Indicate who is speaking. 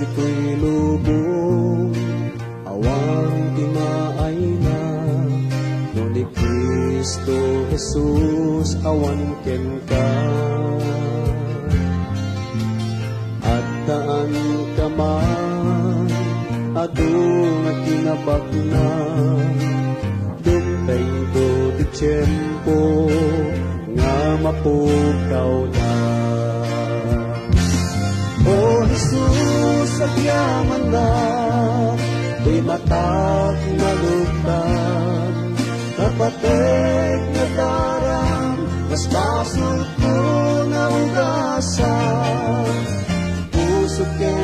Speaker 1: dito'y lubong, awang timaay na, no ni Kristo Jesus awan ken ka. At taan ka man, adung at kinabak na, dumtay do di tiyempo, nga mapukaw na. O Jesus, agyaman na, di matak malugtan, kapatek na darang, mas pasok ko na ugasan, puso ken